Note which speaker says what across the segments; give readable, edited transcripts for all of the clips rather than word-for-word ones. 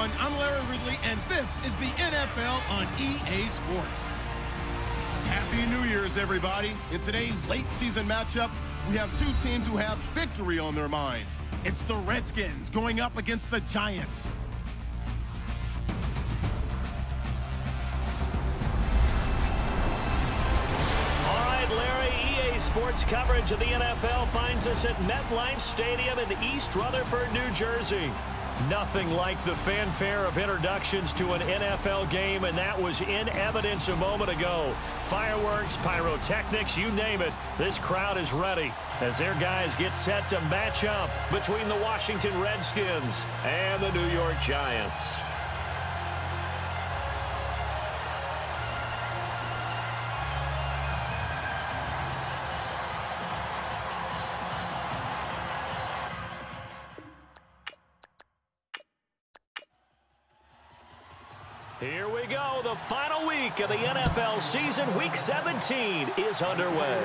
Speaker 1: everyone. I'm Larry Ridley, and this is the NFL on EA Sports. Happy New Year's, everybody. In today's late season matchup, we have two teams who have victory on their minds. It's the Redskins going up against the Giants.
Speaker 2: All right, Larry, EA Sports coverage of the NFL finds us at MetLife Stadium in East Rutherford, New Jersey. Nothing like the fanfare of introductions to an NFL game, and that was in evidence a moment ago. Fireworks, pyrotechnics, you name it. This crowd is ready as their guys get set to match up between the Washington Redskins and the New York Giants. Here we go. The final week of the NFL season. Week 17 is underway.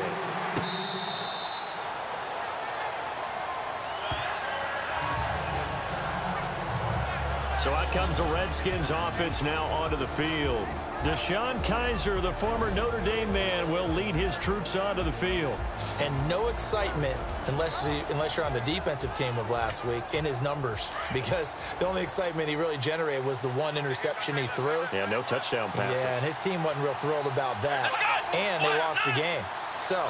Speaker 2: So out comes the Redskins offense now onto the field. Deshaun Kaiser, the former Notre Dame man, will lead his troops onto the field.
Speaker 3: And no excitement unless you're on the defensive team of last week in his numbers, because the only excitement he really generated was the one interception he threw.
Speaker 2: Yeah, no touchdown passes.
Speaker 3: Yeah, and his team wasn't real thrilled about that. And they lost the game. So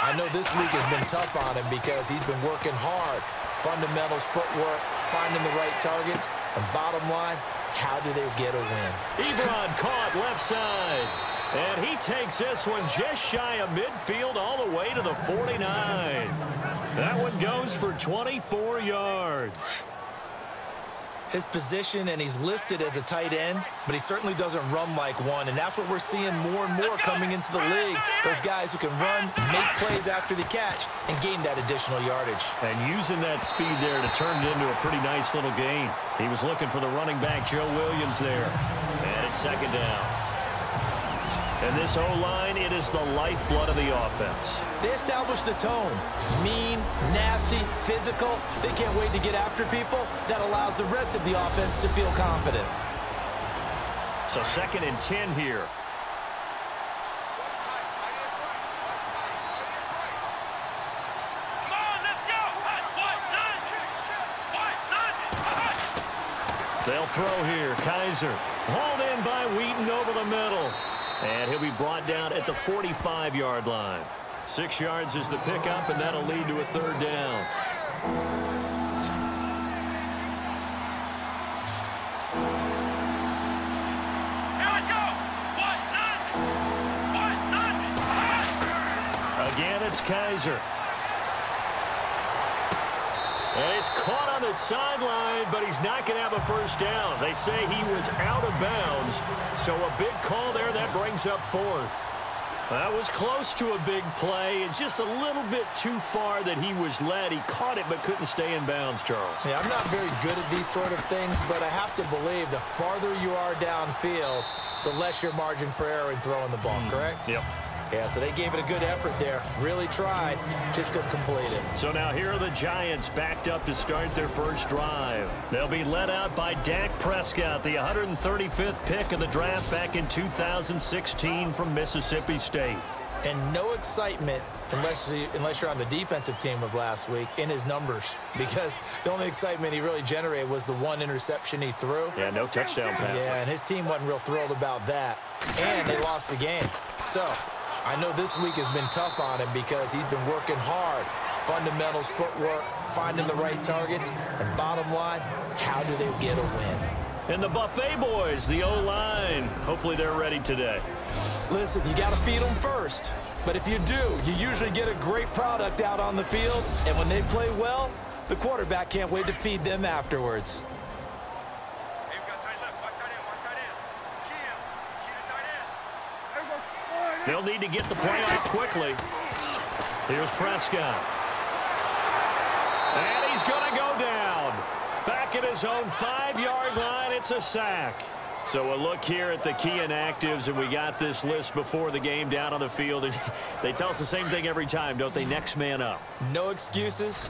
Speaker 3: I know this week has been tough on him because he's been working hard. Fundamentals, footwork, finding the right targets, and bottom line, how do they get a win?
Speaker 2: Ebron caught left side. And he takes this one just shy of midfield all the way to the 49. That one goes for 24 yards.
Speaker 3: His position, and he's listed as a tight end, but he certainly doesn't run like one, and that's what we're seeing more and more coming into the league. Those guys who can run, make plays after the catch, and gain that additional yardage. And
Speaker 2: using that speed there to turn it into a pretty nice little gain. He was looking for the running back, Joe Williams, there. And it's second down. And this O-line, it is the lifeblood of the offense.
Speaker 3: They establish the tone. Mean, nasty, physical. They can't wait to get after people. That allows the rest of the offense to feel confident.
Speaker 2: So 2nd and 10 here.
Speaker 4: Come on, let's go.
Speaker 2: They'll throw here. Kaiser hauled in by Wheaton over the middle. And he'll be brought down at the 45-yard line. 6 yards is the pickup, and that'll lead to a third down.
Speaker 4: Here we go.
Speaker 2: Again, it's Kaiser. And he's caught on the sideline, but he's not going to have a first down. They say he was out of bounds, so a big call there. That brings up 4th. That was close to a big play, and just a little bit too far that he was led. He caught it but couldn't stay in bounds, Charles.
Speaker 3: Yeah, I'm not very good at these sort of things, but I have to believe the farther you are downfield, the less your margin for error in throwing the ball, correct?
Speaker 2: Yep.
Speaker 3: Yeah, so they gave it a good effort there. Really tried, just couldn't complete it.
Speaker 2: So now here are the Giants backed up to start their first drive. They'll be led out by Dak Prescott, the 135th pick of the draft back in 2016 from Mississippi State.
Speaker 3: And no excitement unless you're on the defensive team of last week in his numbers, because the only excitement he really generated was the one interception he threw.
Speaker 2: Yeah, no touchdown passes.
Speaker 3: Yeah, and his team wasn't real thrilled about that. And they lost the game. So I know this week has been tough on him because he's been working hard. Fundamentals, footwork, finding the right targets, and bottom line, how do they get a win?
Speaker 2: And the Buffet boys, the O-line, hopefully they're ready today.
Speaker 3: Listen, you got to feed them first. But if you do, you usually get a great product out on the field. And when they play well, the quarterback can't wait to feed them afterwards.
Speaker 2: They'll need to get the play off quickly. Here's Prescott. And he's going to go down. Back at his own 5-yard line, it's a sack. So a look here at the key inactives, and we got this list before the game down on the field. And they tell us the same thing every time, don't they? Next man up.
Speaker 3: No excuses.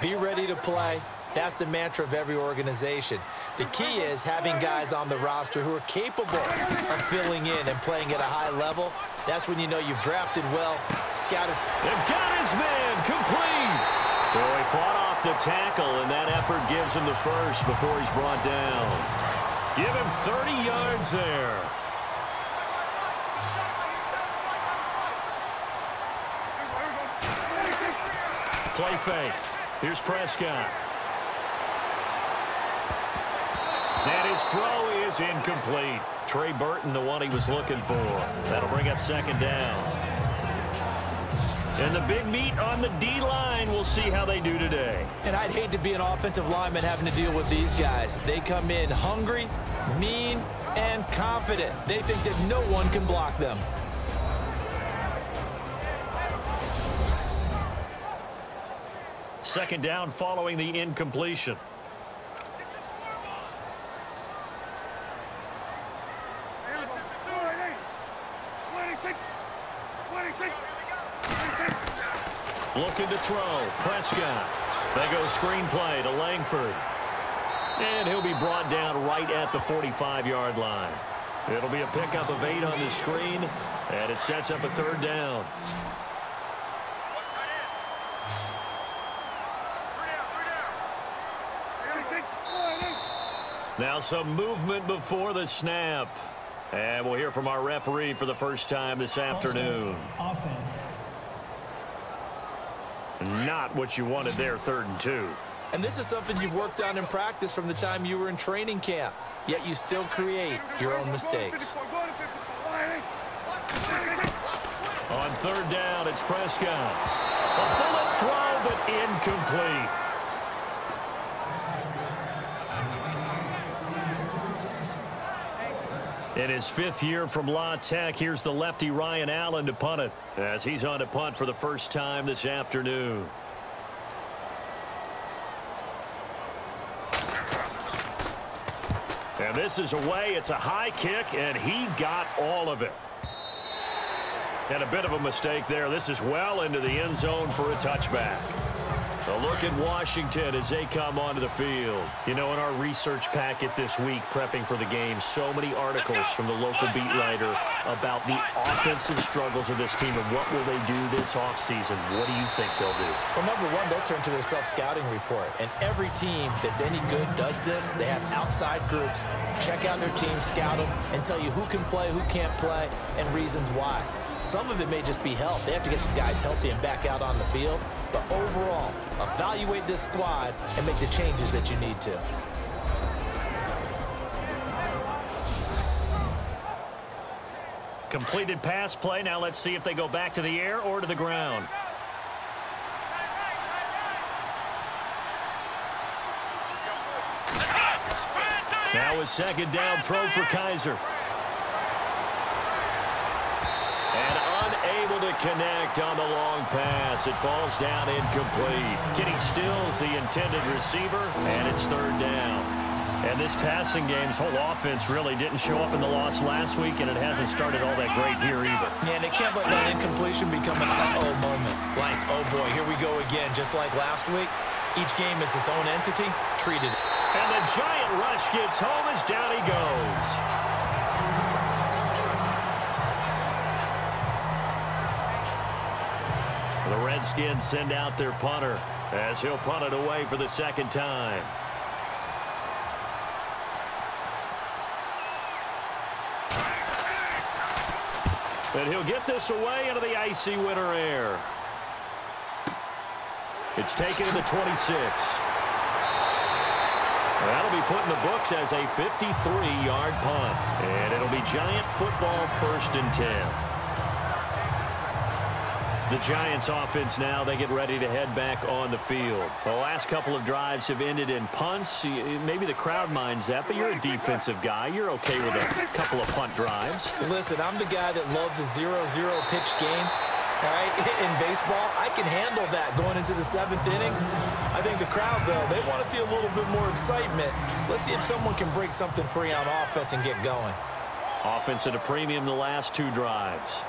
Speaker 3: Be ready to play. That's the mantra of every organization. The key is having guys on the roster who are capable of filling in and playing at a high level. That's when you know you've drafted well, scouted.
Speaker 2: And got his man complete. So he fought off the tackle, and that effort gives him the first before he's brought down. Give him 30 yards there. Play fake. Here's Prescott. And his throw is incomplete. Trey Burton, the one he was looking for. That'll bring up second down. And the big meat on the D-line. We'll see how they do today.
Speaker 3: And I'd hate to be an offensive lineman having to deal with these guys. They come in hungry, mean, and confident. They think that no one can block them.
Speaker 2: Second down following the incompletion. Looking to throw. Prescott. They go screenplay to Langford. And he'll be brought down right at the 45-yard line. It'll be a pickup of 8 on the screen, and it sets up a third down. Now some movement before the snap. And we'll hear from our referee for the first time this afternoon.
Speaker 5: Offense.
Speaker 2: Not what you wanted there, 3rd and 2.
Speaker 3: And this is something you've worked on in practice from the time you were in training camp. Yet you still create your own mistakes.
Speaker 2: On 3rd down, it's Prescott. A bullet throw, but incomplete. In his 5th year from La Tech, here's the lefty Ryan Allen to punt it, as he's on to punt for the first time this afternoon. And this is away. It's a high kick, and he got all of it. And a bit of a mistake there. This is well into the end zone for a touchback. A look at Washington as they come onto the field. You know, in our research packet this week, prepping for the game, so many articles from the local beat writer about the offensive struggles of this team and what will they do this offseason. What do you think they'll do?
Speaker 3: Well, number one, they'll turn to their self-scouting report. And every team that's any good does this. They have outside groups, check out their team, scout them, and tell you who can play, who can't play, and reasons why. Some of it may just be health. They have to get some guys healthy and back out on the field. But overall, evaluate this squad and make the changes that you need to.
Speaker 2: Completed pass play. Now let's see if they go back to the air or to the ground. Now a second down throw for Kaiser. To connect on the long pass. It falls down incomplete. Kenny Stills, the intended receiver, and it's 3rd down. And this passing game's whole offense really didn't show up in the loss last week, and it hasn't started all that great here either.
Speaker 3: Yeah, and they can't let that incompletion become an uh-oh moment. Like, oh boy, here we go again, just like last week. Each game is its own entity. Treat it.
Speaker 2: And the giant rush gets home as down he goes. The Redskins send out their punter as he'll punt it away for the 2nd time. And he'll get this away into the icy winter air. It's taken to the 26. That'll be put in the books as a 53-yard punt. And it'll be Giant football, 1st and 10. The Giants offense now, they get ready to head back on the field. The last couple of drives have ended in punts. Maybe the crowd minds that, but you're a defensive guy. You're okay with a couple of punt drives.
Speaker 3: Listen, I'm the guy that loves a 0-0 pitch game. All right, in baseball, I can handle that going into the 7th inning. I think the crowd, though, they want to see a little bit more excitement. Let's see if someone can break something free on offense and get going.
Speaker 2: Offense at a premium the last 2 drives.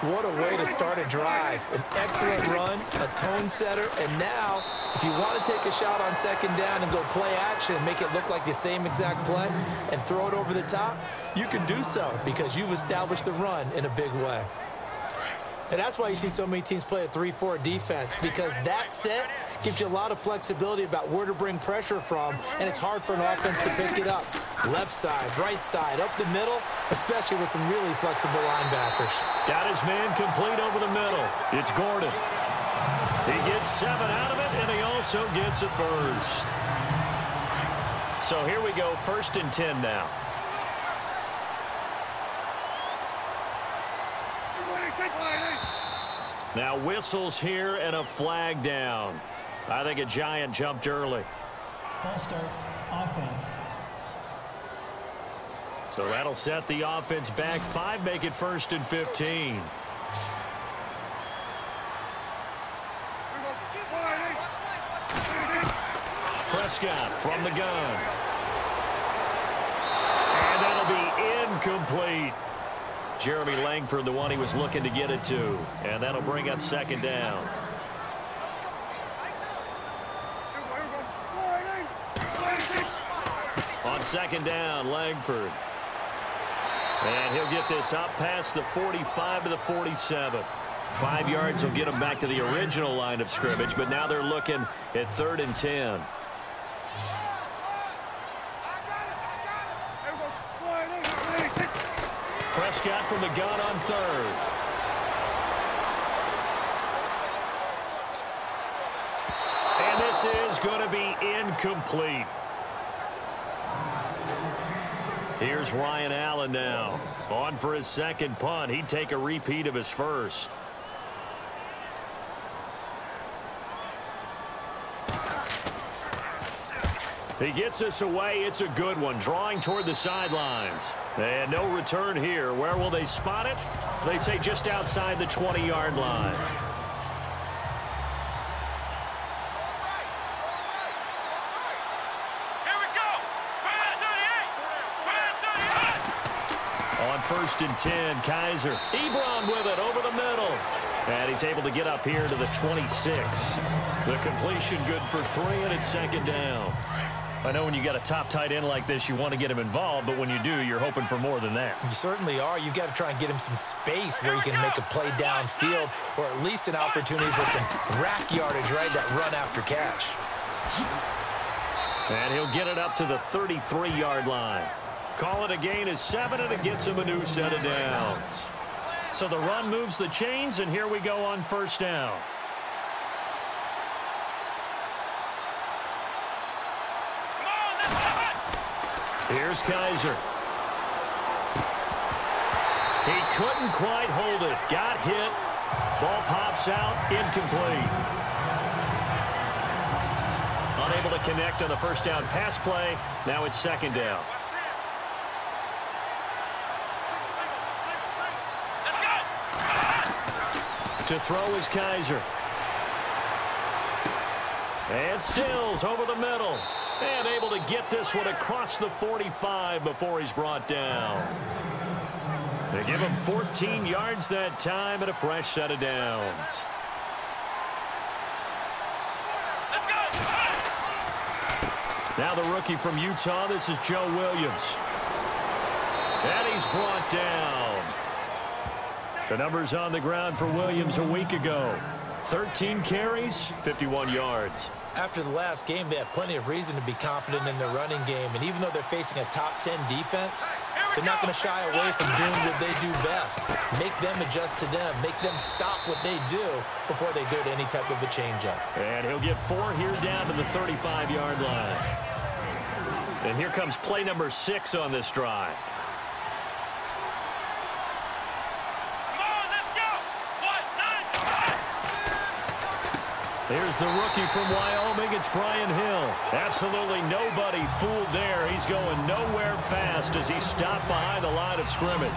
Speaker 3: What a way to start a drive. An excellent run, a tone setter, and now, if you want to take a shot on second down and go play action and make it look like the same exact play and throw it over the top, you can do so because you've established the run in a big way. And that's why you see so many teams play a 3-4 defense, because that set gives you a lot of flexibility about where to bring pressure from, and it's hard for an offense to pick it up. Left side, right side, up the middle, especially with some really flexible linebackers.
Speaker 2: Got his man complete over the middle. It's Gordon. He gets 7 out of it, and he also gets a first. So here we go, 1st and 10 now. Now whistles here and a flag down. I think a Giant jumped early.
Speaker 5: False start, offense.
Speaker 2: So that'll set the offense back 5, make it 1st and 15. Prescott from the gun. And that'll be incomplete. Jeremy Langford, the one he was looking to get it to. And that'll bring up 2nd down. On 2nd down, Langford. And he'll get this up past the 45 to the 47. 5 yards will get him back to the original line of scrimmage, but now they're looking at 3rd and 10. Prescott from the gun on 3rd. And this is going to be incomplete. Here's Ryan Allen now. On for his 2nd punt. He'd take a repeat of his 1st. He gets us away. It's a good one. Drawing toward the sidelines. And no return here. Where will they spot it? They say just outside the 20-yard line.
Speaker 4: Here we go. 38.
Speaker 2: On 1st and 10, Kaiser. Ebron with it over the middle. And he's able to get up here to the 26. The completion good for 3, and it's 2nd down. I know when you got a top tight end like this, you want to get him involved, but when you do, you're hoping for more than that.
Speaker 3: You certainly are. You've got to try and get him some space where he can make a play downfield, or at least an opportunity for some rack yardage, right? That run after catch.
Speaker 2: And he'll get it up to the 33-yard line. Call it a gain of 7, and it gets him a new set of downs. So the run moves the chains, and here we go on 1st down. Here's Kaiser. He couldn't quite hold it. Got hit. Ball pops out. Incomplete. Unable to connect on the 1st down pass play. Now it's 2nd down. To throw is Kaiser. And Stills over the middle. And able to get this one across the 45 before he's brought down. They give him 14 yards that time and a fresh set of downs. Now the rookie from Utah, this is Joe Williams. And he's brought down. The numbers on the ground for Williams a week ago. 13 carries, 51 yards.
Speaker 3: After the last game, they have plenty of reason to be confident in their running game. And even though they're facing a top 10 defense, they're not going to shy away from doing what they do best. Make them adjust to them. Make them stop what they do before they go to any type of a changeup.
Speaker 2: And he'll get 4 here down to the 35-yard line. And here comes play number 6 on this drive. Here's the rookie from Wyoming. It's Brian Hill. Absolutely nobody fooled there. He's going nowhere fast as he's stopped behind the line of scrimmage.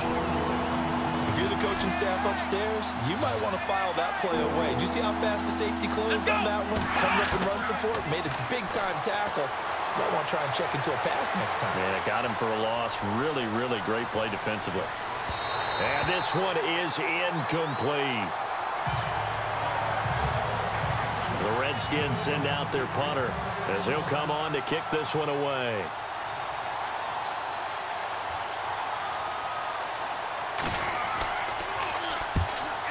Speaker 3: If you're the coaching staff upstairs, you might want to file that play away. Do you see how fast the safety closed on that one? Coming up in run support, made a big-time tackle. Might want to try and check into a pass next time.
Speaker 2: Yeah, got him for a loss. Really, really great play defensively. And this one is incomplete. The Redskins send out their punter as he'll come on to kick this one away.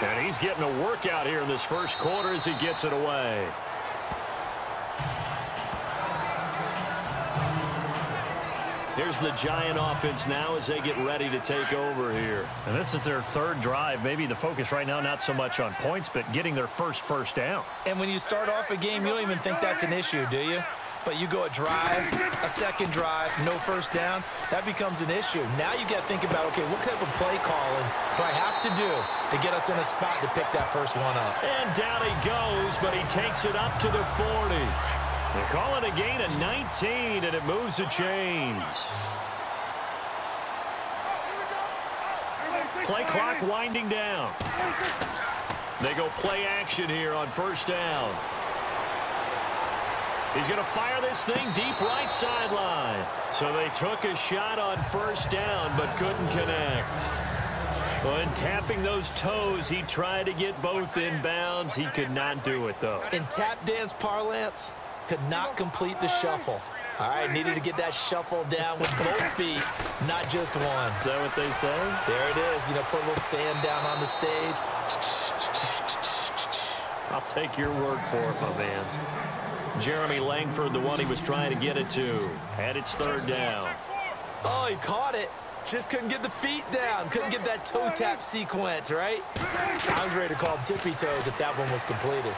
Speaker 2: And he's getting a workout here in this first quarter as he gets it away. Here's the Giant offense now as they get ready to take over here.
Speaker 6: And this is their third drive. Maybe the focus right now not so much on points, but getting their first down.
Speaker 3: And when you start off a game, you don't even think that's an issue, do you? But you go a drive, a second drive, no first down, that becomes an issue. Now you got to think about, okay, what type of play calling do I have to do to get us in a spot to pick that first one up?
Speaker 2: And down he goes, but he takes it up to the 40. They call it a gain of 19, and it moves the chains. Play clock winding down. They go play action here on first down. He's going to fire this thing deep right sideline. So they took a shot on first down, but couldn't connect. When tapping those toes, he tried to get both in bounds. He could not do it, though.
Speaker 3: In tap dance parlance, could not complete the shuffle. All right, needed to get that shuffle down with both feet, not just one.
Speaker 2: Is that what they say?
Speaker 3: There it is. You know, put a little sand down on the stage.
Speaker 2: I'll take your word for it, my man. Jeremy Langford, the one he was trying to get it to. And it's third down.
Speaker 3: Oh, he caught it. Just couldn't get the feet down. Couldn't get that toe tap sequence, right? I was ready to call him tippy toes if that one was completed.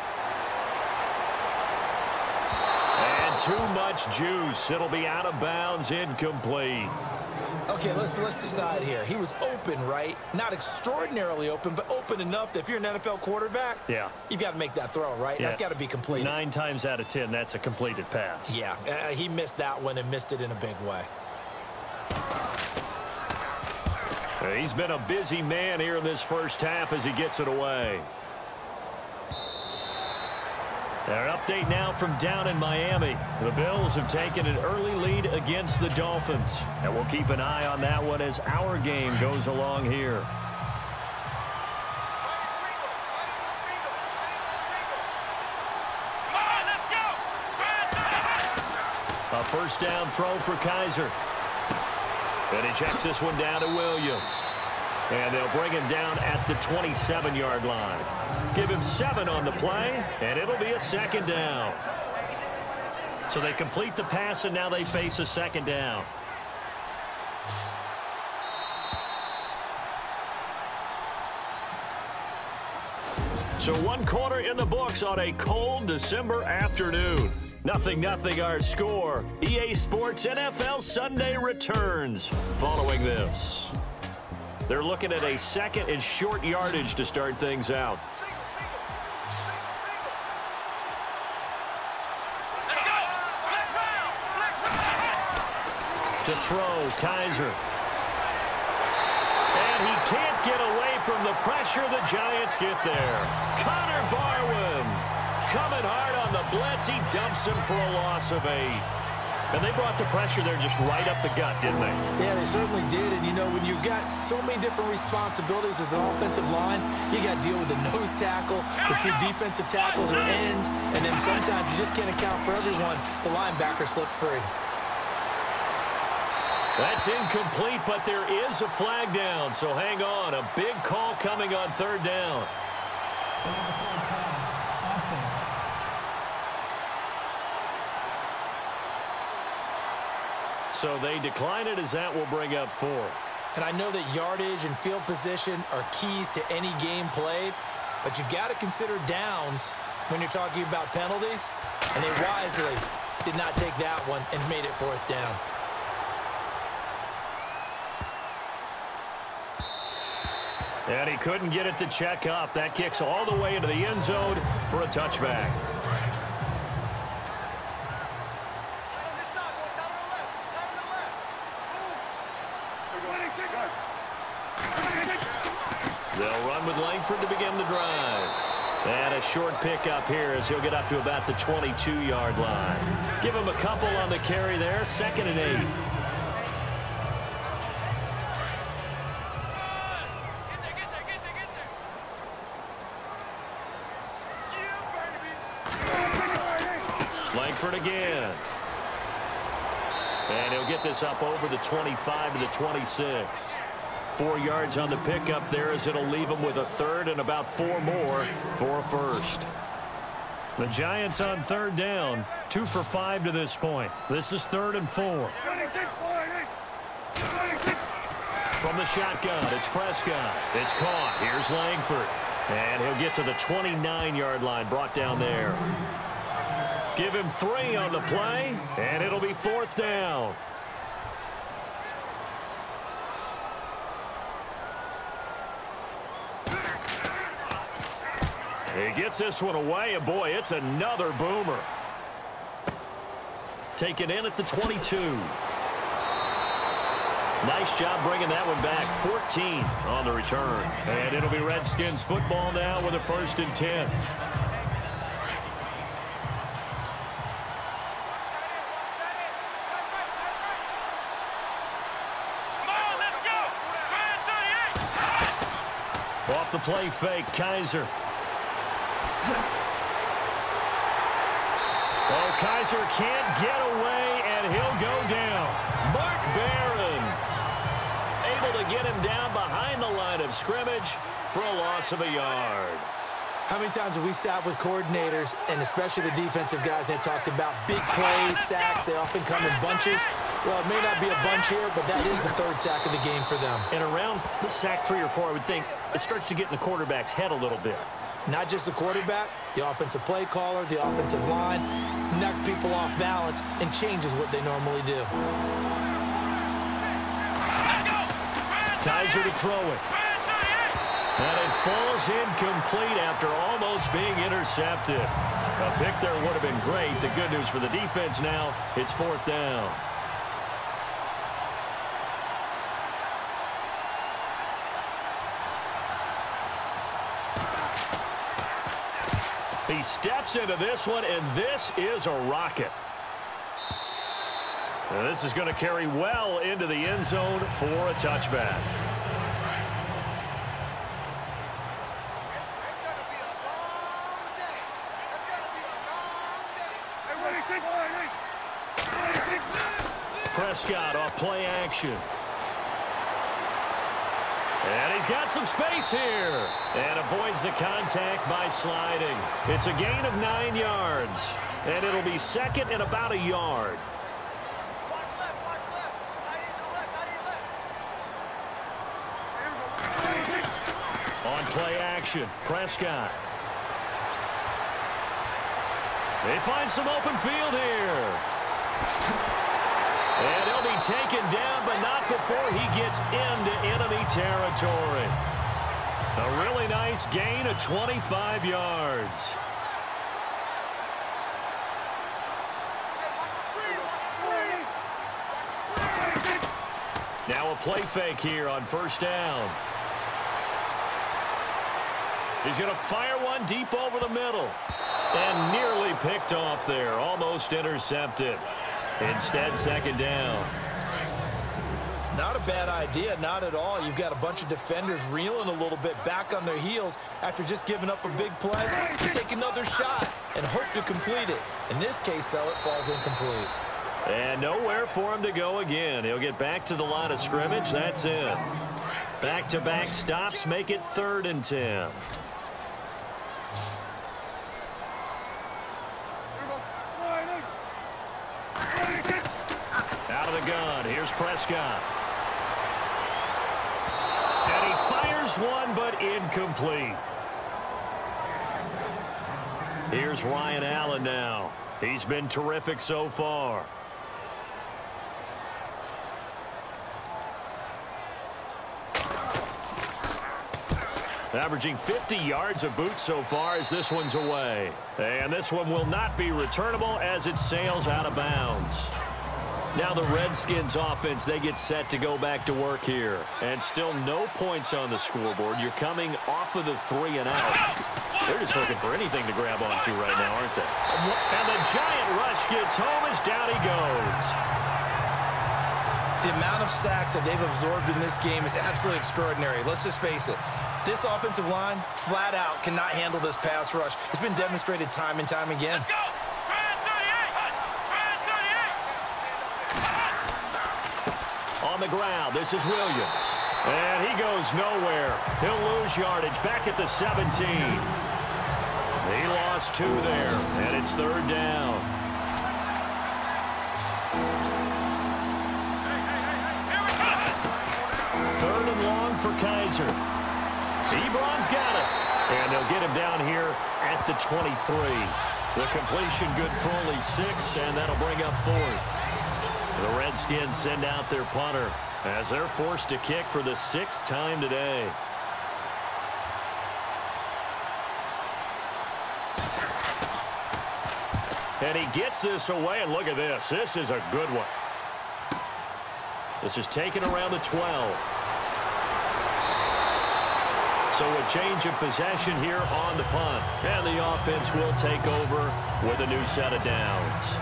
Speaker 2: And too much juice. It'll be out of bounds, incomplete.
Speaker 3: Okay, let's decide here. He was open, right? Not extraordinarily open, but open enough that if you're an NFL quarterback,
Speaker 6: yeah,
Speaker 3: you've got to make that throw, right? Yeah. That's got to be completed.
Speaker 6: 9 times out of 10, that's a completed pass.
Speaker 3: Yeah, he missed that one and missed it in a big way.
Speaker 2: He's been a busy man here in this first half as he gets it away. An update now from down in Miami. The Bills have taken an early lead against the Dolphins. And we'll keep an eye on that one as our game goes along here. A first down throw for Kaiser. And he checks this one down to Williams. And they'll bring him down at the 27-yard line. Give him 7 on the play, and it'll be a second down. So they complete the pass, and now they face a second down. So 1 quarter in the books on a cold December afternoon. 0-0 our score. EA Sports NFL Sunday returns following this. They're looking at a second and short yardage to start things out. To throw, Kaiser. And he can't get away from the pressure. The Giants get there. Connor Barwin coming hard on the blitz. He dumps him for a loss of 8. And they brought the pressure there just right up the gut, didn't they?
Speaker 3: Yeah, they certainly did. And, you know, when you've got so many different responsibilities as an offensive line, you got to deal with the nose tackle, the 2 defensive tackles or ends, and then sometimes you just can't account for everyone. The linebacker slipped free.
Speaker 2: That's incomplete, but there is a flag down, so hang on. A big call coming on third down.
Speaker 5: Pass, offense.
Speaker 2: So they decline it as that will bring up 4th.
Speaker 3: And I know that yardage and field position are keys to any game played, but you've got to consider downs when you're talking about penalties, and they wisely did not take that one and made it 4th down.
Speaker 2: And he couldn't get it to check up. That kicks all the way into the end zone for a touchback. They'll run with Langford to begin the drive. And a short pickup here as he'll get up to about the 22-yard line. Give him a couple on the carry there. 2nd and 8. Langford again. And he'll get this up over the 25 to the 26. 4 yards on the pickup there as it'll leave him with a third and about 4 more for a first. The Giants on third down, 2 for 5 to this point. This is 3rd and 4. From the shotgun, it's Prescott. It's caught. Here's Langford. And he'll get to the 29-yard line, brought down there. Give him 3 on the play, and it'll be 4th down. He gets this one away, and boy, it's another boomer. Taken in at the 22. Nice job bringing that one back. 14 on the return. And it'll be Redskins football now with a 1st and 10. Off the play fake, Kaiser. Oh, Kaiser can't get away, and he'll go down. Mark Barron able to get him down behind the line of scrimmage for a loss of a yard.
Speaker 3: How many times have we sat with coordinators, and especially the defensive guys, they've talked about big plays, sacks. They often come in bunches. Well, it may not be a bunch here, but that is the 3rd sack of the game for them.
Speaker 2: And around sack 3 or 4, I would think it starts to get in the quarterback's head a little bit.
Speaker 3: Not just the quarterback, the offensive play caller, the offensive line, knocks people off balance and changes what they normally do.
Speaker 2: Kaiser to throw it. And it falls incomplete after almost being intercepted. A pick there would have been great. The good news for the defense now, it's 4th down. He steps into this one, and this is a rocket. And this is going to carry well into the end zone for a touchback. Prescott off play action. And he's got some space here. And avoids the contact by sliding. It's a gain of 9 yards. And it'll be 2nd and about a yard. On play action, Prescott. They find some open field here. And he'll be taken down, but not before he gets into enemy territory. A really nice gain of 25 yards. Now a play fake here on 1st down. He's going to fire one deep over the middle. And nearly picked off there. Almost intercepted. Instead, 2nd down.
Speaker 3: It's not a bad idea, not at all. You've got a bunch of defenders reeling a little bit back on their heels after just giving up a big play. You take another shot and hope to complete it. In this case, though, it falls incomplete.
Speaker 2: And nowhere for him to go again. He'll get back to the line of scrimmage. That's it. Back-to-back stops make it 3rd and 10. Out of the gun, here's Prescott. And he fires one, but incomplete. Here's Ryan Allen now. He's been terrific so far. Averaging 50 yards a boot so far as this one's away. And this one will not be returnable as it sails out of bounds. Now the Redskins offense, they get set to go back to work here. And still no points on the scoreboard. You're coming off of the 3 and out. They're just looking for anything to grab onto right now, aren't they? And the giant rush gets home as down he goes.
Speaker 3: The amount of sacks that they've absorbed in this game is absolutely extraordinary. Let's just face it. This offensive line, flat out, cannot handle this pass rush. It's been demonstrated time and time again.
Speaker 2: On the ground, this is Williams. And he goes nowhere. He'll lose yardage back at the 17. He lost 2 there, and it's 3rd down. Third and long for Kaiser. Ebron's got it. And they'll get him down here at the 23. The completion good for only 6, and that'll bring up 4th. The Redskins send out their punter as they're forced to kick for the 6th time today. And he gets this away, and look at this. This is a good one. This is taken around the 12. So a change of possession here on the punt. And the offense will take over with a new set of downs.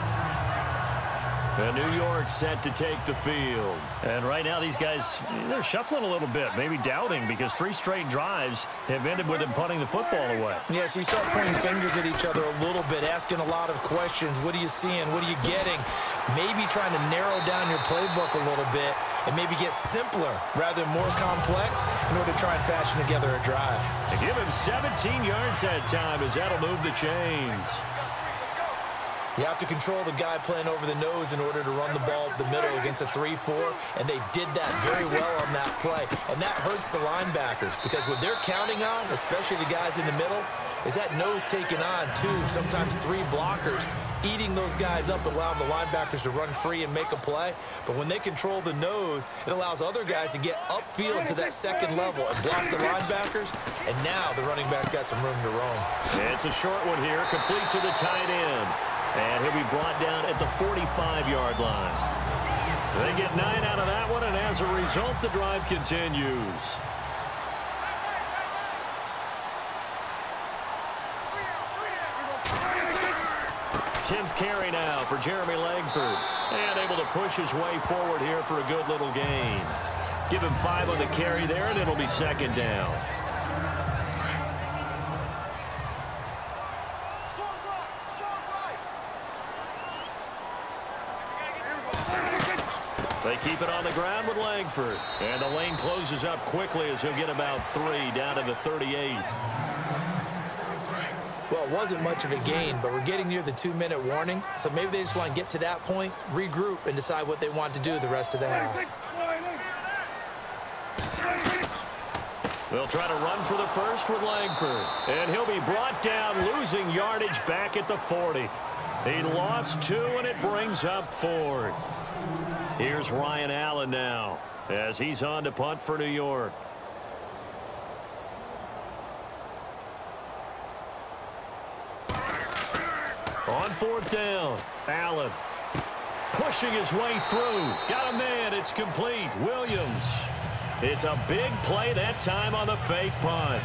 Speaker 2: And New York set to take the field. And right now these guys, they're shuffling a little bit, maybe doubting, because 3 straight drives have ended with them punting the football away.
Speaker 3: Yeah, so you start pointing fingers at each other a little bit, asking a lot of questions. What are you seeing? What are you getting? Maybe trying to narrow down your playbook a little bit and maybe get simpler rather than more complex in order to try and fashion together a drive.
Speaker 2: They give him 17 yards that time as that'll move the chains.
Speaker 3: You have to control the guy playing over the nose in order to run the ball up the middle against a 3-4, and they did that very well on that play. And that hurts the linebackers because what they're counting on, especially the guys in the middle, is that nose taking on 2, sometimes 3 blockers, eating those guys up and allowing the linebackers to run free and make a play. But when they control the nose, it allows other guys to get upfield to that second level and block the linebackers. And now the running back's got some room to roam.
Speaker 2: It's a short one here, complete to the tight end. And he'll be brought down at the 45-yard line. They get 9 out of that one, and as a result, the drive continues. Tenth carry now for Jeremy Langford. And able to push his way forward here for a good little gain. Give him 5 on the carry there, and it'll be 2nd down. They keep it on the ground with Langford. And the lane closes up quickly as he'll get about 3 down to the 38.
Speaker 3: Well, it wasn't much of a gain, but we're getting near the 2-minute warning. So maybe they just want to get to that point, regroup, and decide what they want to do the rest of the half.
Speaker 2: They'll try to run for the first with Langford. And he'll be brought down, losing yardage back at the 40. He lost 2, and it brings up 4th. Here's Ryan Allen now as he's on to punt for New York. On 4th down, Allen pushing his way through. Got a man. It's complete. Williams. It's a big play that time on the fake punt.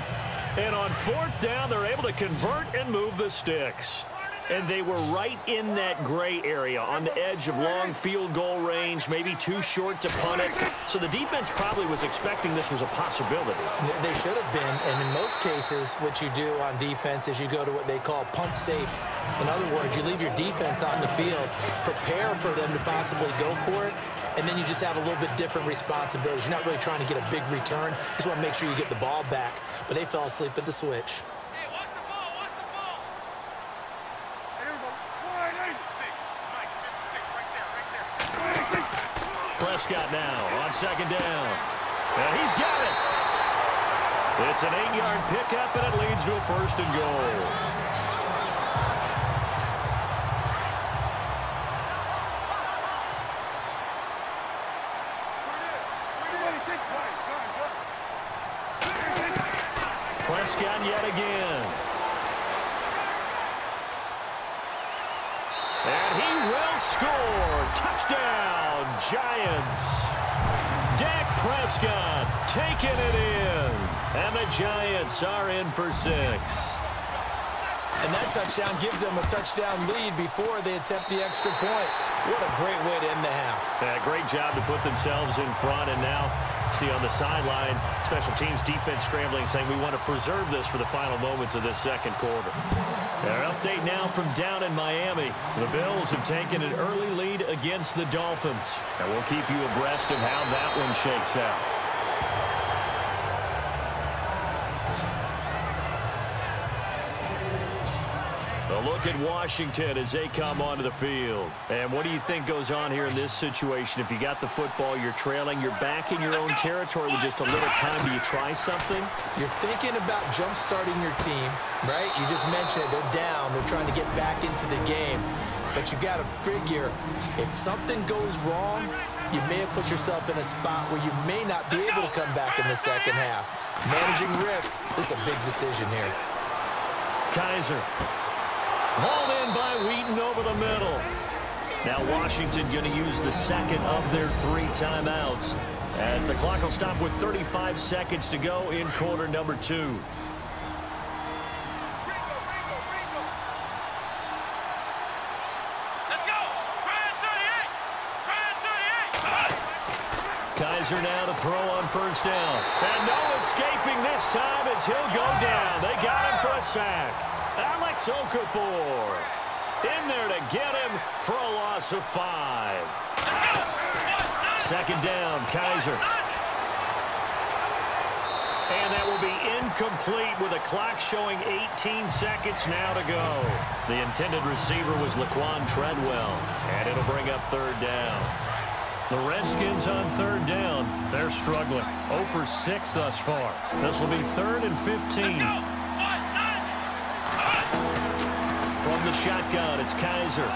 Speaker 2: And on 4th down, they're able to convert and move the sticks. And they were right in that gray area on the edge of long field goal range, maybe too short to punt it. So the defense probably was expecting this was a possibility.
Speaker 3: They should have been, and in most cases, what you do on defense is you go to what they call punt safe. In other words, you leave your defense on the field, prepare for them to possibly go for it, and then you just have a little bit different responsibilities. You're not really trying to get a big return. You just want to make sure you get the ball back. But they fell asleep at the switch.
Speaker 2: Prescott now on 2nd down. And he's got it. It's an 8-yard pickup, and it leads to a 1st and goal. Prescott yet again. And he will score. Touchdown, Giants. Dak Prescott taking it in. And the Giants are in for 6.
Speaker 3: And that touchdown gives them a touchdown lead before they attempt the extra point. What a great way to end the half.
Speaker 6: Yeah, great job to put themselves in front. And now, see on the sideline, special teams defense scrambling, saying we want to preserve this for the final moments of this second quarter. An update now from down in Miami. The Bills have taken an early lead against the Dolphins. And we'll keep you abreast of how that one shakes out. A look at Washington as they come onto the field. And what do you think goes on here in this situation? If you got the football, you're trailing, you're back in your own territory with just a little time. Do you try something?
Speaker 3: You're thinking about jump-starting your team, right? You just mentioned it. They're down. They're trying to get back into the game. But you got to figure, if something goes wrong, you may have put yourself in a spot where you may not be able to come back in the second half. Managing risk, this is a big decision here.
Speaker 6: Kaiser. Hauled in by Wheaton over the middle. Now Washington going to use the second of their 3 timeouts as the clock will stop with 35 seconds to go in quarter number 2. Kaiser now to throw on first down. And no escaping this time as he'll go down. They got him for a sack. Alex Okafor in there to get him for a loss of 5. Second down, Kaiser. And that will be incomplete with a clock showing 18 seconds now to go. The intended receiver was Laquan Treadwell, and it'll bring up third down. The Redskins on third down. They're struggling. 0 for 6 thus far. This will be 3rd and 15. From the shotgun, it's Kaiser.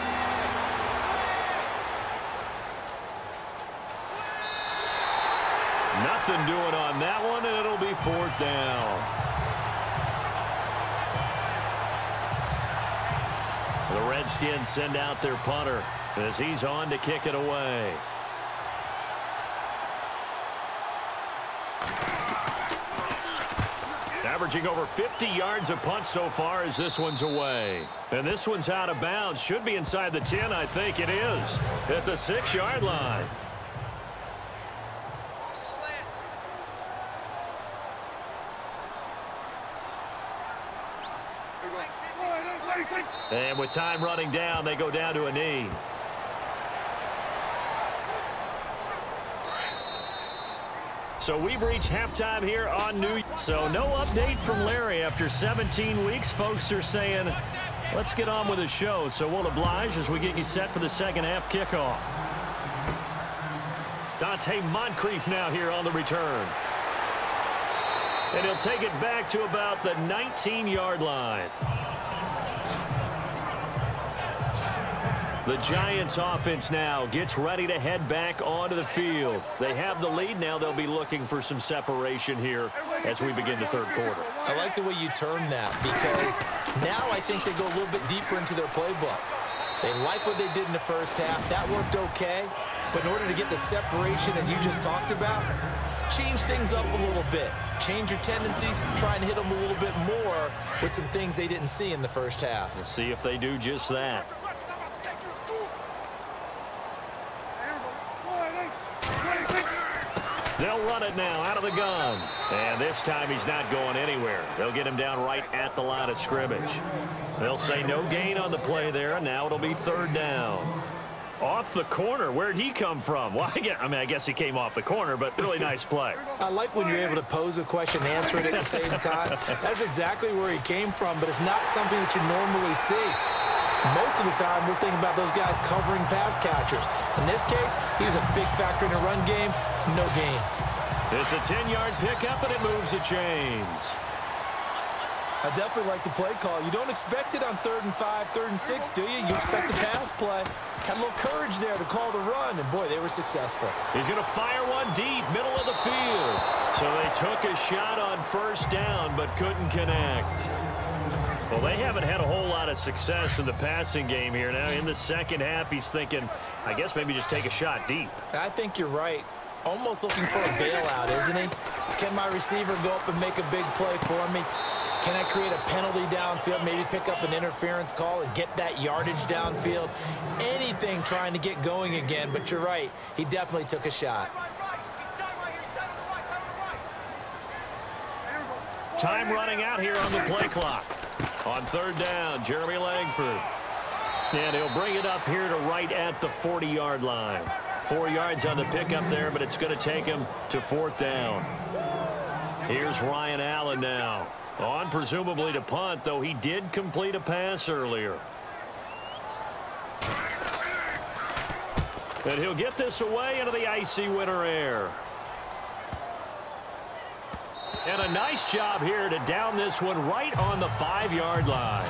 Speaker 6: Nothing doing on that one, and it'll be 4th down. The Redskins send out their punter as he's on to kick it away. Averaging over 50 yards a punt so far as this one's away. And this one's out of bounds. Should be inside the 10, I think it is. At the 6-yard line. And with time running down, they go down to a knee. So we've reached halftime here on New Year's. So no update from Larry after 17 weeks. Folks are saying, let's get on with the show. So we'll oblige as we get you set for the second half kickoff. Dante Moncrief now here on the return. And he'll take it back to about the 19-yard line. The Giants offense now gets ready to head back onto the field. They have the lead now. They'll be looking for some separation here as we begin the third quarter.
Speaker 3: I like the way you term that because now I think they go a little bit deeper into their playbook. They like what they did in the first half. That worked okay. But in order to get the separation that you just talked about, change things up a little bit. Change your tendencies, try and hit them a little bit more with some things they didn't see in the first half.
Speaker 6: We'll see if they do just that. They'll run it now out of the gun. And this time he's not going anywhere. They'll get him down right at the line of scrimmage. They'll say no gain on the play there, and now it'll be 3rd down. Off the corner. Where'd he come from? Well, I guess he came off the corner, but really nice play.
Speaker 3: I like when you're able to pose a question and answer it at the same time. That's exactly where he came from, but it's not something that you normally see. Most of the time, we're thinking about those guys covering pass catchers. In this case, he was a big factor in the run game. No gain.
Speaker 6: It's a 10-yard pickup, and it moves the chains.
Speaker 3: I definitely like the play call. You don't expect it on 3rd and 5, 3rd and 6, do you? You expect a pass play. Had a little courage there to call the run, and, boy, they were successful.
Speaker 6: He's going to fire one deep, middle of the field. So they took a shot on first down, but couldn't connect. Well, they haven't had a whole lot of success in the passing game here. Now, in the second half, he's thinking, I guess maybe just take a shot deep.
Speaker 3: I think you're right. Almost looking for a bailout, isn't he? Can my receiver go up and make a big play for me? Can I create a penalty downfield, maybe pick up an interference call and get that yardage downfield? Anything trying to get going again, but you're right. He definitely took a shot.
Speaker 2: Time running out here on the play clock. On third down, Jeremy Langford. And he'll bring it up here to right at the 40-yard line. 4 yards on the pickup there, but it's going to take him to fourth down. Here's Ryan Allen now. On presumably to punt, though he did complete a pass earlier. And he'll get this away into the icy winter air. And a nice job here to down this one right on the 5-yard line.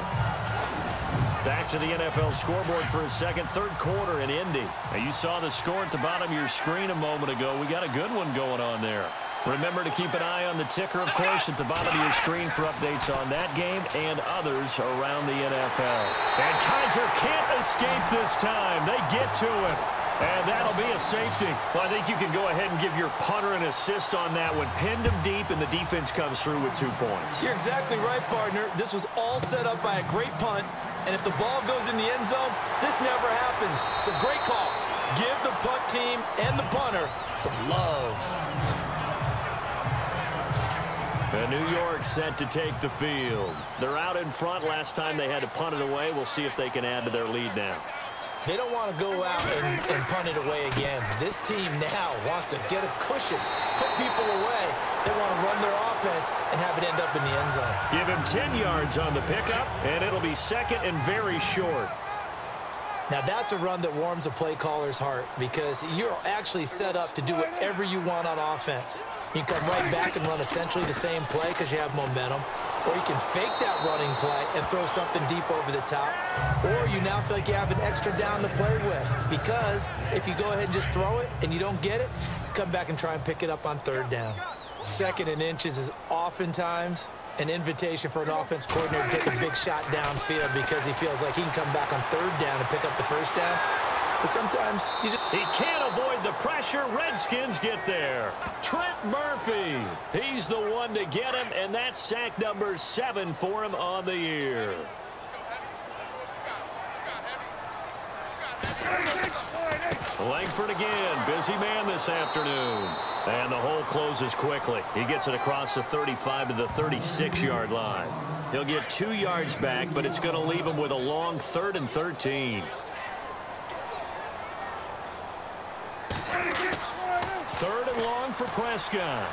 Speaker 2: Back to the NFL scoreboard for a second, third quarter in Indy. Now you saw the score at the bottom of your screen a moment ago. We got a good one going on there. Remember to keep an eye on the ticker, of course, at the bottom of your screen for updates on that game and others around the NFL. And Kaiser can't escape this time. They get to him. And that'll be a safety. Well, I think you can go ahead and give your punter an assist on that one. Pinned him deep, and the defense comes through with 2 points.
Speaker 3: You're exactly right, partner. This was all set up by a great punt. And if the ball goes in the end zone, this never happens. So great call. Give the punt team and the punter some love.
Speaker 2: And New York set to take the field. They're out in front. Last time they had to punt it away. We'll see if they can add to their lead now.
Speaker 3: They don't want to go out and punt it away again. This team now wants to get a cushion, put people away. They want to run their offense and have it end up in the end zone.
Speaker 2: Give him 10 yards on the pickup, and it'll be second and very short.
Speaker 3: Now, that's a run that warms a play caller's heart because you're actually set up to do whatever you want on offense. You can come right back and run essentially the same play because you have momentum. Or you can fake that running play and throw something deep over the top. Or you now feel like you have an extra down to play with. Because if you go ahead and just throw it and you don't get it, come back and try and pick it up on third down. Second and inches is oftentimes an invitation for an offense coordinator to take a big shot downfield because he feels like he can come back on third down and pick up the first down. But sometimes you just...
Speaker 2: He can't avoid the pressure. Redskins get there. Trent Murphy. He's the one to get him, and that's sack number 7 for him on the year. Langford again. Busy man this afternoon. And the hole closes quickly. He gets it across the 35 to the 36-yard line. He'll get 2 yards back, but it's going to leave him with a long 3rd and 13. 3rd and long for Prescott.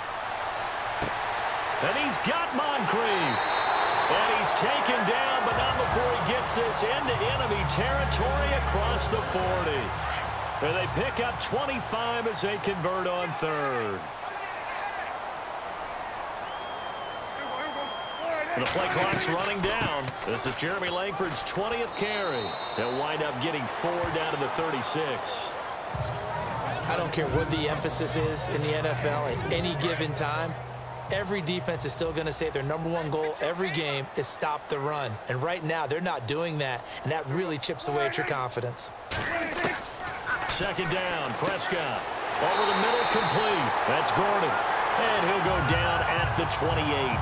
Speaker 2: And he's got Moncrief. And he's taken down, but not before he gets this into enemy territory across the 40. And they pick up 25 as they convert on 3rd. And the play clock's running down. This is Jeremy Langford's 20th carry. They'll wind up getting 4 down to the 36.
Speaker 3: I don't care what the emphasis is in the NFL at any given time. Every defense is still going to say their #1 goal every game is stop the run. And right now, they're not doing that, and that really chips away at your confidence.
Speaker 2: 2nd down, Prescott. Over the middle, complete. That's Gordon. And he'll go down at the 28.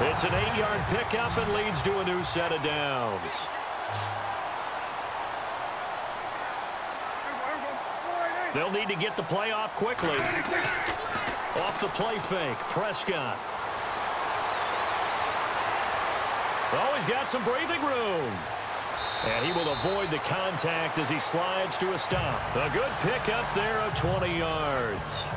Speaker 2: It's an 8-yard pickup and leads to a new set of downs. They'll need to get the play off quickly. Off the play fake, Prescott. Oh, he's got some breathing room. And he will avoid the contact as he slides to a stop. A good pickup there of 20 yards.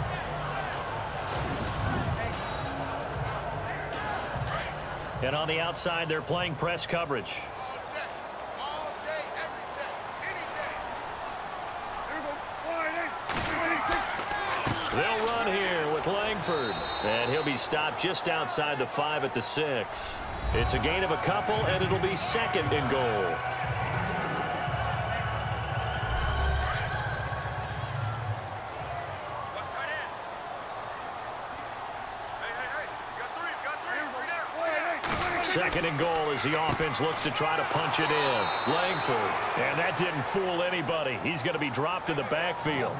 Speaker 2: And on the outside, they're playing press coverage. They'll run here with Langford. And he'll be stopped just outside the 5 at the 6. It's a gain of a couple, and it'll be 2nd and goal. Second and goal as the offense looks to try to punch it in. Langford. And that didn't fool anybody. He's going to be dropped in the backfield.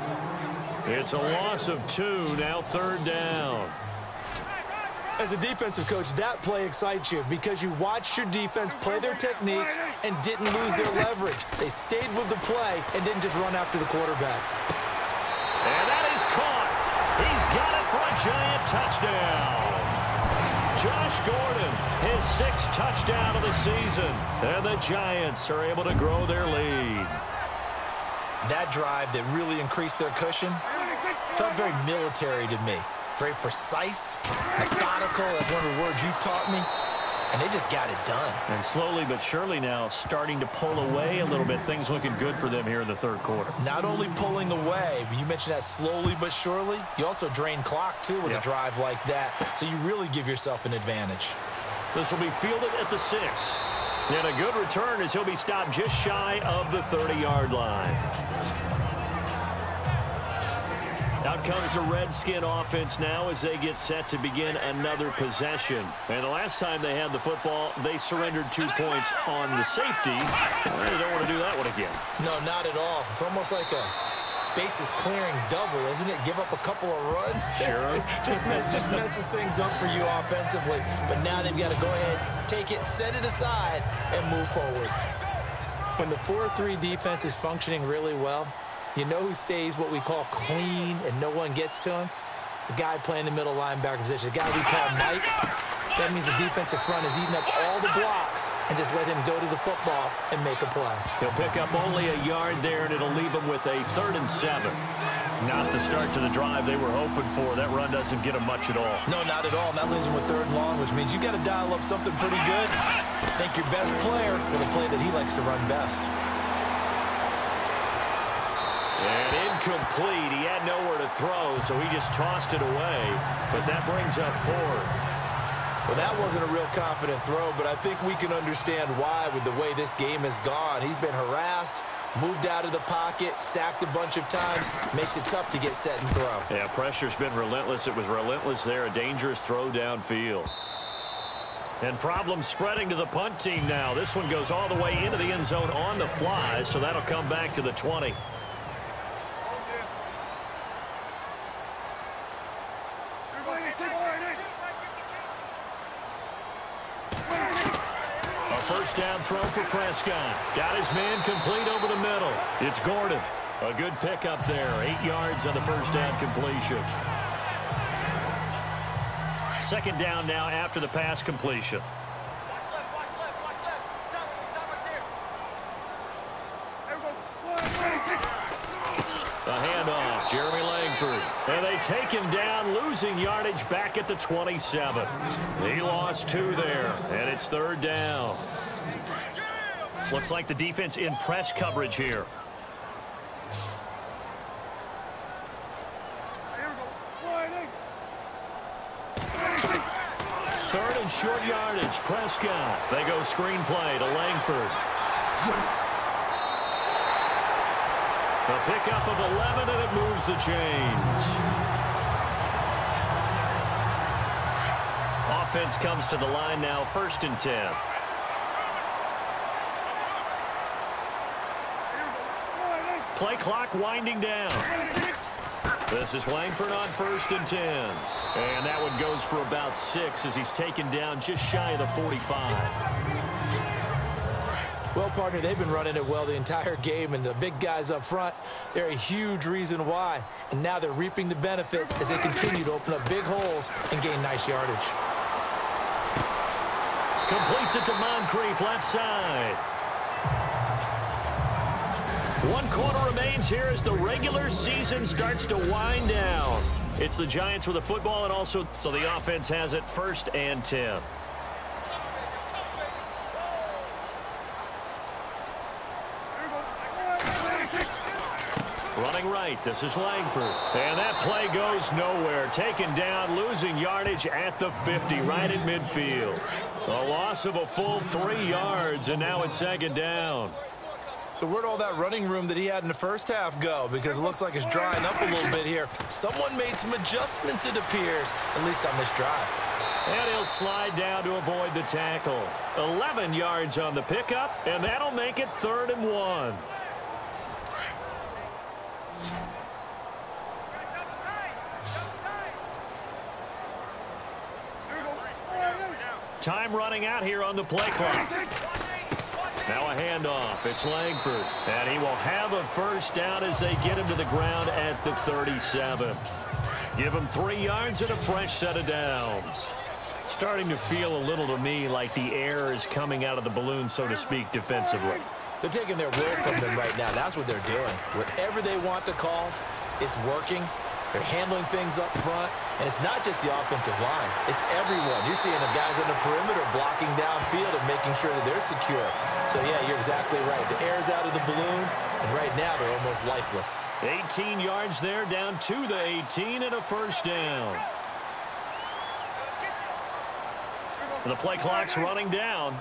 Speaker 2: It's a loss of 2, now 3rd down.
Speaker 3: As a defensive coach, that play excites you because you watched your defense play their techniques and didn't lose their leverage. They stayed with the play and didn't just run after the quarterback.
Speaker 2: And that is caught. He's got it for a Giant touchdown. Josh Gordon, his 6th touchdown of the season. And the Giants are able to grow their lead.
Speaker 3: That drive that really increased their cushion felt very military to me. Very precise, methodical, that's one of the words you've taught me, and they just got it done.
Speaker 2: And slowly but surely now starting to pull away a little bit. Things looking good for them here in the 3rd quarter.
Speaker 3: Not only pulling away, but you mentioned that slowly but surely. You also drain clock, too, with a drive like that, so you really give yourself an advantage.
Speaker 2: This will be fielded at the 6. And a good return as he'll be stopped just shy of the 30-yard line. Out comes the Redskin offense now as they get set to begin another possession. And the last time they had the football, they surrendered 2 points on the safety. Well, they don't want to do that one again.
Speaker 3: No, not at all. It's almost like a bases clearing double, isn't it? Give up a couple of runs.
Speaker 2: Sure.
Speaker 3: just messes things up for you offensively. But now they've got to go ahead, take it, set it aside, and move forward. When the 4-3 defense is functioning really well, you know who stays what we call clean and no one gets to him? The guy playing the middle linebacker position, the guy we call Mike. That means the defensive front is eating up all the blocks and just let him go to the football and make a play.
Speaker 2: He'll pick up only a yard there, and it'll leave him with a 3rd and 7. Not the start to the drive they were hoping for. That run doesn't get him much at all.
Speaker 3: No, not at all. And that leaves him with 3rd and long, which means you got to dial up something pretty good. Think your best player with a play that he likes to run best.
Speaker 2: And incomplete. He had nowhere to throw, so he just tossed it away. But that brings up 4th.
Speaker 3: Well, that wasn't a real confident throw, but I think we can understand why with the way this game has gone. He's been harassed, moved out of the pocket, sacked a bunch of times. Makes it tough to get set and throw.
Speaker 2: Yeah, pressure's been relentless. It was relentless there. A dangerous throw downfield. And problems spreading to the punt team now. This one goes all the way into the end zone on the fly, so that'll come back to the 20. First down throw for Prescott. Got his man complete over the middle. It's Gordon. A good pickup there. 8 yards on the first down completion. 2nd down now after the pass completion. A handoff. Jeremy Langford. And they take him down, losing yardage back at the 27. He lost 2 there, and it's 3rd down. Looks like the defense in press coverage here. Third and short yardage. Prescott. They go screen play to Langford. A pickup of 11, and it moves the chains. Offense comes to the line now, 1st and 10. Play clock winding down. This is Langford on 1st and 10. And that one goes for about 6 as he's taken down just shy of the 45.
Speaker 3: Well, partner, they've been running it well the entire game, and the big guys up front, they're a huge reason why. And now they're reaping the benefits as they continue to open up big holes and gain nice yardage.
Speaker 2: Completes it to Moncrief, left side. 1 quarter remains here as the regular season starts to wind down. It's the Giants with the football, and also so the offense has it 1st and 10. Running right, this is Langford. And that play goes nowhere. Taken down, losing yardage at the 50, right at midfield. A loss of a full 3 yards, and now it's 2nd down.
Speaker 3: So where'd all that running room that he had in the first half go? Because it looks like it's drying up a little bit here. Someone made some adjustments, it appears, at least on this drive.
Speaker 2: And he'll slide down to avoid the tackle. 11 yards on the pickup, and that'll make it 3rd and 1. Time running out here on the play clock. Now a handoff. It's Langford. And he will have a first down as they get him to the ground at the 37. Give him 3 yards and a fresh set of downs. Starting to feel a little to me like the air is coming out of the balloon, so to speak, defensively.
Speaker 3: They're taking their will from them right now. That's what they're doing. Whatever they want to call, it's working. They're handling things up front. And it's not just the offensive line. It's everyone. You're seeing the guys on the perimeter blocking downfield and making sure that they're secure. So, yeah, you're exactly right. The air's out of the balloon, and right now they're almost lifeless.
Speaker 2: 18 yards there, down to the 18, and a first down. The play clock's running down.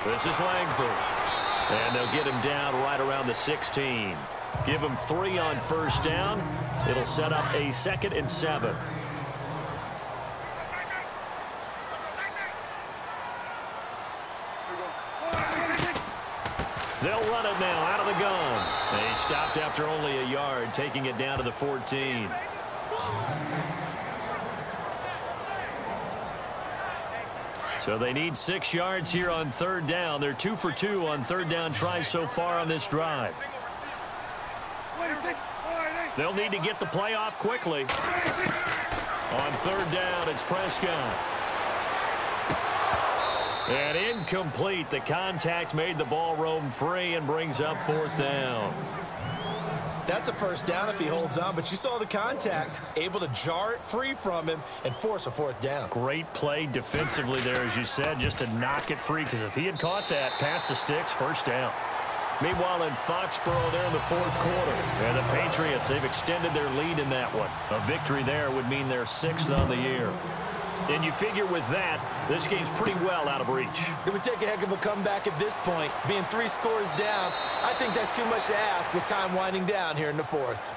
Speaker 2: This is Langford. And they'll get him down right around the 16. Give him 3 on first down. It'll set up a 2nd and 7. They'll run it now out of the gun. They stopped after only a yard, taking it down to the 14. So they need 6 yards here on 3rd down. They're 2 for 2 on 3rd down tries so far on this drive. They'll need to get the play off quickly. On 3rd down, it's Prescott. And incomplete. The contact made the ball roam free and brings up 4th down.
Speaker 3: That's a first down if he holds on, but you saw the contact, able to jar it free from him and force a 4th down.
Speaker 2: Great play defensively there, as you said, just to knock it free, because if he had caught that, pass the sticks, first down. Meanwhile, in Foxborough, they're in the 4th quarter. And the Patriots, they've extended their lead in that one. A victory there would mean they're 6th on the year. And you figure with that, this game's pretty well out of reach.
Speaker 3: It would take a heck of a comeback at this point. Being 3 scores down, I think that's too much to ask with time winding down here in the 4th.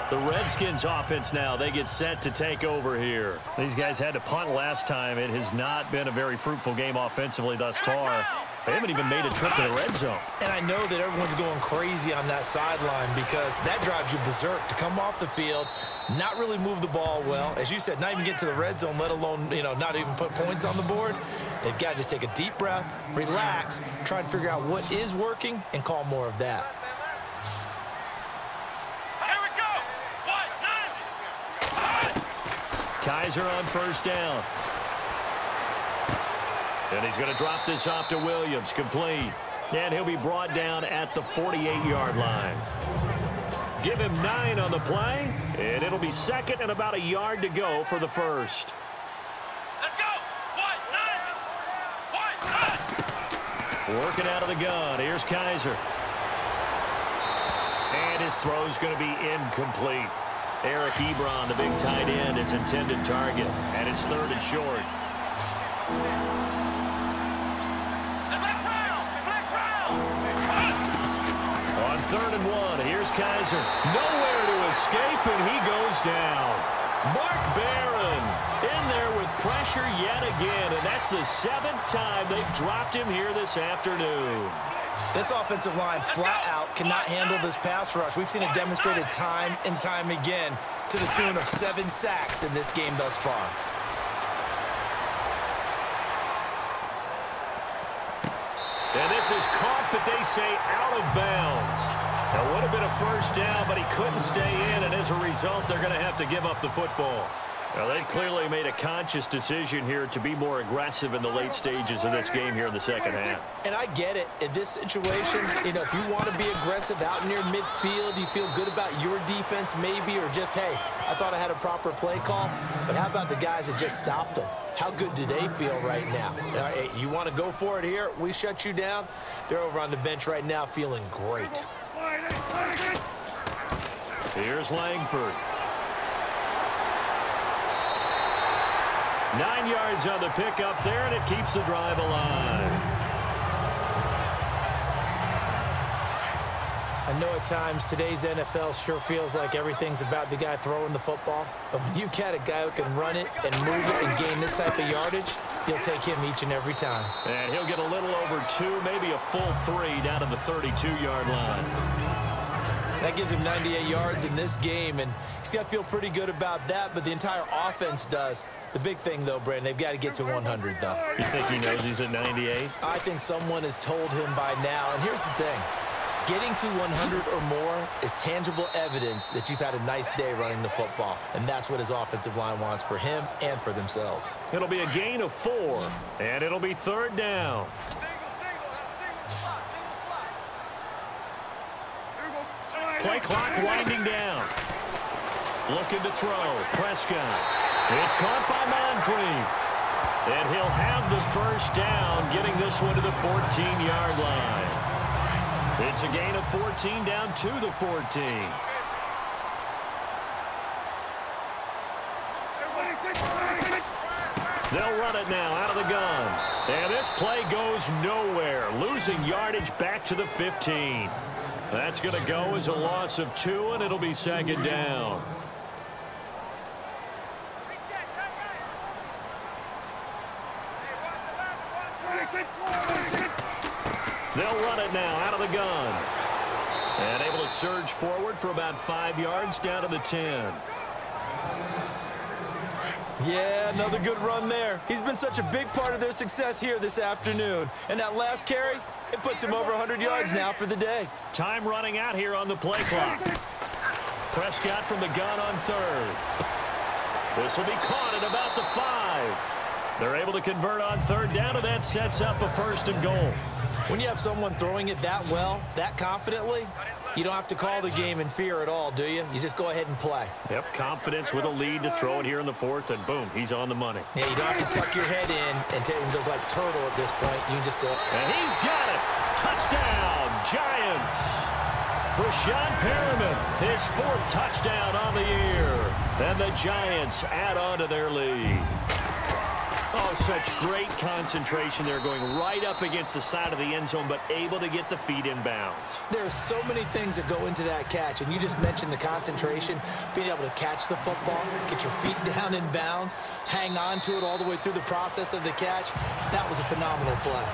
Speaker 2: The Redskins offense now, they get set to take over here. These guys had to punt last time. It has not been a very fruitful game offensively thus far. They haven't even made a trip to the red zone.
Speaker 3: And I know that everyone's going crazy on that sideline because that drives you berserk to come off the field, not really move the ball well. As you said, not even get to the red zone, let alone, not even put points on the board. They've got to just take a deep breath, relax, try and figure out what is working and call more of that.
Speaker 2: Kaiser on first down. And he's going to drop this off to Williams, complete. And he'll be brought down at the 48-yard line. Give him 9 on the play, and it'll be 2nd and about a yard to go for the first.
Speaker 4: Let's go! 1, 9!
Speaker 2: Working out of the gun. Here's Kaiser. And his throw's going to be incomplete. Eric Ebron, the big tight end, is intended target. And it's 3rd and short. On 3rd and 1, here's Kaiser. Nowhere to escape, and he goes down. Mark Barron in there with pressure yet again, and that's the 7th time they've dropped him here this afternoon.
Speaker 3: This offensive line flat out cannot handle this pass rush. We've seen it demonstrated time and time again to the tune of 7 sacks in this game thus far.
Speaker 2: And this is caught, but they say out of bounds. That would have been a first down, but he couldn't stay in, and as a result, they're going to have to give up the football. Now, they've clearly made a conscious decision here to be more aggressive in the late stages of this game here in the second half.
Speaker 3: And I get it. In this situation, if you want to be aggressive out near midfield, you feel good about your defense maybe, or just, hey, I thought I had a proper play call. But how about the guys that just stopped them? How good do they feel right now? Hey, you want to go for it here? We shut you down. They're over on the bench right now feeling great.
Speaker 2: Here's Langford. 9 yards on the pickup there, and it keeps the drive alive.
Speaker 3: I know at times today's NFL sure feels like everything's about the guy throwing the football. But when you got a guy who can run it and move it and gain this type of yardage, you'll take him each and every time.
Speaker 2: And he'll get a little over 2, maybe a full 3 down to the 32-yard line.
Speaker 3: That gives him 98 yards in this game, and he's got to feel pretty good about that, but the entire offense does. The big thing, though, Brandon, they've got to get to 100, though.
Speaker 6: You think he knows he's at 98?
Speaker 3: I think someone has told him by now, and here's the thing. Getting to 100 or more is tangible evidence that you've had a nice day running the football, and that's what his offensive line wants for him and for themselves.
Speaker 6: It'll be a gain of 4, and it'll be 3rd down. Play clock winding down. Looking to throw. Prescott. It's caught by Moncrief. And he'll have the 1st down, getting this one to the 14-yard line. It's a gain of 14 down to the 14. They'll run it now out of the gun. And this play goes nowhere. Losing yardage back to the 15. That's going to go as a loss of 2, and it'll be 2nd down. They'll run it now out of the gun. And able to surge forward for about 5 yards down to the 10.
Speaker 3: Yeah, another good run there. He's been such a big part of their success here this afternoon. And that last carry, it puts him over 100 yards now for the day.
Speaker 6: Time running out here on the play clock. Prescott from the gun on 3rd. This will be caught at about the 5. They're able to convert on 3rd down, and that sets up a 1st and goal.
Speaker 3: When you have someone throwing it that well, that confidently, you don't have to call the game in fear at all, do you? You just go ahead and play.
Speaker 6: Yep, confidence with a lead to throw it here in the 4th, and boom, he's on the money.
Speaker 3: Yeah, you don't have to tuck your head in and look like turtle at this point. You can just go.
Speaker 6: And he's got it. Touchdown, Giants. Brashad Perriman, his 4th touchdown on the year. And the Giants add on to their lead. Oh, such great concentration there, going right up against the side of the end zone, but able to get the feet in bounds.
Speaker 3: There's so many things that go into that catch, and you just mentioned the concentration, being able to catch the football, get your feet down in bounds, hang on to it all the way through the process of the catch. That was a phenomenal play.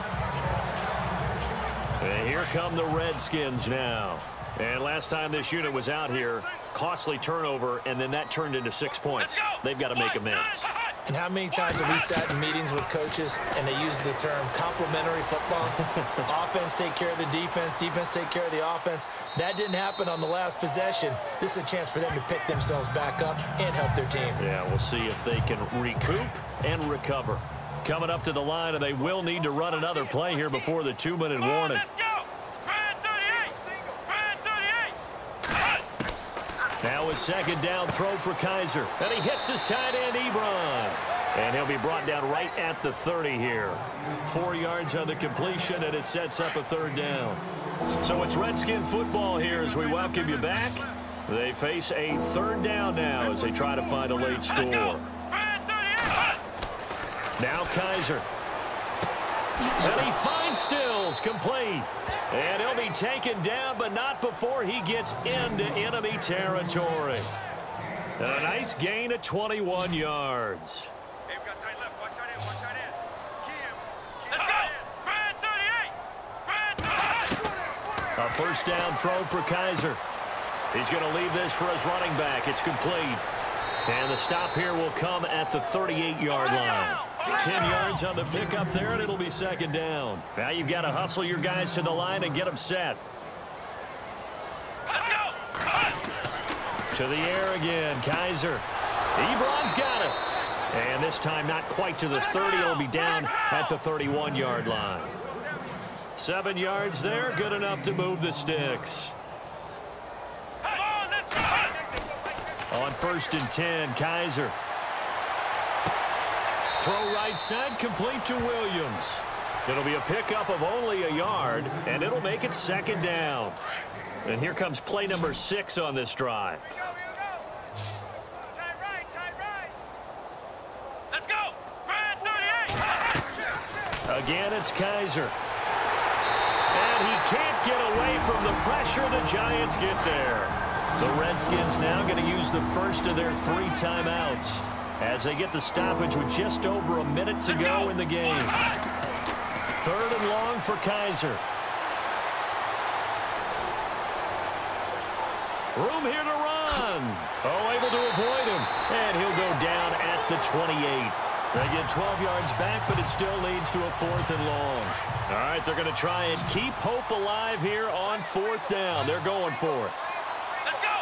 Speaker 6: And here come the Redskins now. And last time this unit was out here, costly turnover, and then that turned into 6 points. They've got to make amends.
Speaker 3: And how many times have we sat in meetings with coaches and they use the term complementary football? Offense take care of the defense, defense take care of the offense. That didn't happen on the last possession. This is a chance for them to pick themselves back up and help their team.
Speaker 6: Yeah, we'll see if they can recoup and recover. Coming up to the line, and they will need to run another play here before the 2-minute warning. Now a 2nd down throw for Kaiser. And he hits his tight end, Ebron. And he'll be brought down right at the 30 here. 4 yards on the completion, and it sets up a 3rd down. So it's Redskin football here as we welcome you back. They face a 3rd down now as they try to find a late score. Now Kaiser. And he finds Stills, complete. And he'll be taken down, but not before he gets into enemy territory. A nice gain of 21 yards.
Speaker 4: Hey, we got tight left. Watch tight end. Watch tight end. Let's go.
Speaker 6: A 1st down throw for Kaiser. He's going to leave this for his running back. It's complete. And the stop here will come at the 38-yard line. 10 yards on the pickup there, and it'll be 2nd down. Now you've got to hustle your guys to the line and get them set. To the air again, Kaiser. Ebron's got it. And this time not quite to the 30. It'll be down at the 31-yard line. 7 yards there, good enough to move the sticks. On 1st and 10, Kaiser. Throw right side, complete to Williams. It'll be a pickup of only a yard, and it'll make it 2nd down. And here comes play number 6 on this drive.
Speaker 4: Let's go.
Speaker 6: Again, it's Kaiser. And he can't get away from the pressure. The Giants get there. The Redskins now going to use the first of their 3 timeouts as they get the stoppage with just over a minute to go in the game. 3rd and long for Kaiser.
Speaker 2: Room here to run. Oh, able to avoid him. And he'll go down at the 28. They get 12 yards back, but it still leads to a 4th and long. All right, they're going to try and keep hope alive here on 4th down. They're going for it.
Speaker 4: Let's go!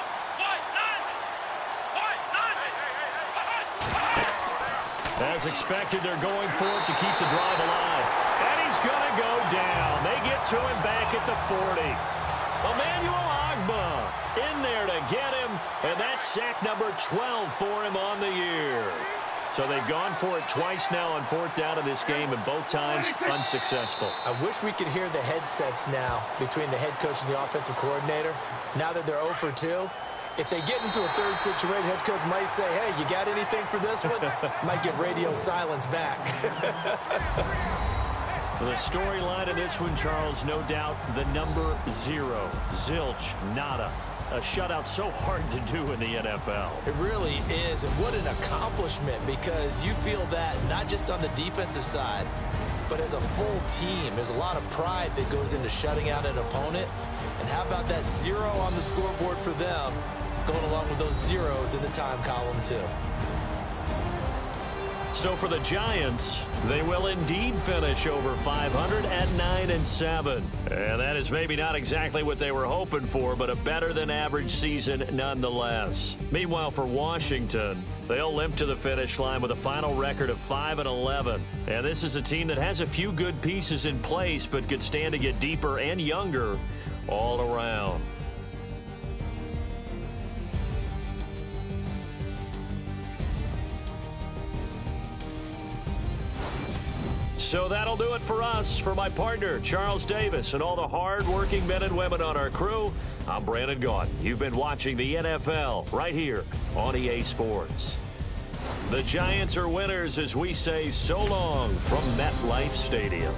Speaker 2: As expected, they're going for it to keep the drive alive. And he's going to go down. They get to him back at the 40. Emmanuel Ogbah in there to get him, and that's sack number 12 for him on the year. So they've gone for it twice now on 4th down in this game, and both times unsuccessful.
Speaker 3: I wish we could hear the headsets now between the head coach and the offensive coordinator. Now that they're 0 for 2, if they get into a third situation, head coach might say, hey, you got anything for this one? Might get radio silence back.
Speaker 2: The storyline of this one, Charles, no doubt the number 0, zilch, nada. A shutout so hard to do in the NFL.
Speaker 3: It really is, and what an accomplishment, because you feel that not just on the defensive side, but as a full team. There's a lot of pride that goes into shutting out an opponent. And how about that 0 on the scoreboard for them, going along with those zeros in the time column too.
Speaker 2: So for the Giants, they will indeed finish over 500 at 9-7. And that is maybe not exactly what they were hoping for, but a better than average season nonetheless. Meanwhile, for Washington, they'll limp to the finish line with a final record of 5-11. And this is a team that has a few good pieces in place, but could stand to get deeper and younger all around. So that'll do it for us. For my partner, Charles Davis, and all the hard-working men and women on our crew, I'm Brandon Gaudin. You've been watching the NFL right here on EA Sports. The Giants are winners as we say so long from MetLife Stadium.